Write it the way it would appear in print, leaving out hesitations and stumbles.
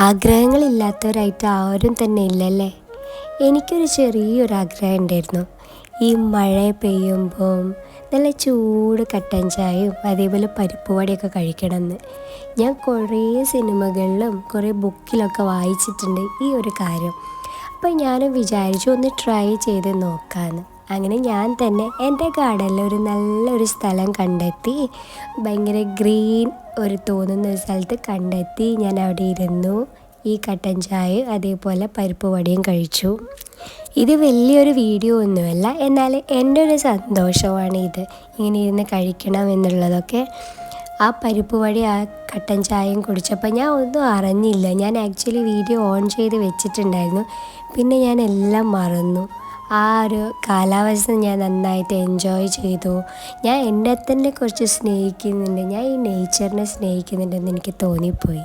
ആഗ്രഹങ്ങളില്ലാത്തവരായിട്ട് ആരും തന്നെ ഇല്ലല്ലേ. എനിക്കൊരു ചെറിയൊരു ആഗ്രഹം ഉണ്ടായിരുന്നു. ഈ മഴ പെയ്യുമ്പം നല്ല ചൂട് കട്ടൻ ചായയും അതേപോലെ പരിപ്പ് വടയൊക്കെ കഴിക്കണമെന്ന് ഞാൻ കുറേ സിനിമകളിലും കുറേ ബുക്കിലൊക്കെ വായിച്ചിട്ടുണ്ട് ഈ ഒരു കാര്യം. അപ്പം ഞാൻ വിചാരിച്ചു ഒന്ന് ട്രൈ ചെയ്ത് നോക്കാമെന്ന്. അങ്ങനെ ഞാൻ തന്നെ എൻ്റെ ഗാർഡനിൽ ഒരു നല്ലൊരു സ്ഥലം കണ്ടെത്തി, ഭയങ്കര ഗ്രീൻ ഒരു തോന്നുന്ന ഒരു സ്ഥലത്ത് കണ്ടെത്തി ഞാൻ അവിടെ ഇരുന്നു. ഈ കട്ടൻ ചായ അതേപോലെ പരിപ്പ് വടയും കഴിച്ചു. ഇത് വലിയൊരു വീഡിയോ ഒന്നുമല്ല, എന്നാൽ എൻ്റെ ഒരു സന്തോഷമാണ് ഇത് ഇങ്ങനെ ഇരുന്ന് കഴിക്കണം എന്നുള്ളതൊക്കെ. ആ പരിപ്പ് വടി ആ കട്ടൻ ചായയും കുടിച്ചപ്പോൾ ഞാൻ ഒന്നും അറിഞ്ഞില്ല. ഞാൻ ആക്ച്വലി വീഡിയോ ഓൺ ചെയ്ത് വെച്ചിട്ടുണ്ടായിരുന്നു, പിന്നെ ഞാൻ എല്ലാം മറന്നു. ആ ഒരു കാലാവസ്ഥ ഞാൻ നന്നായിട്ട് എൻജോയ് ചെയ്തു. ഞാൻ എന്നെ തന്നെ കുറച്ച് സ്നേഹിക്കുന്നുണ്ട്, ഞാൻ ഈ നേച്ചറിനെ സ്നേഹിക്കുന്നുണ്ടെന്ന് എനിക്ക് തോന്നിപ്പോയി.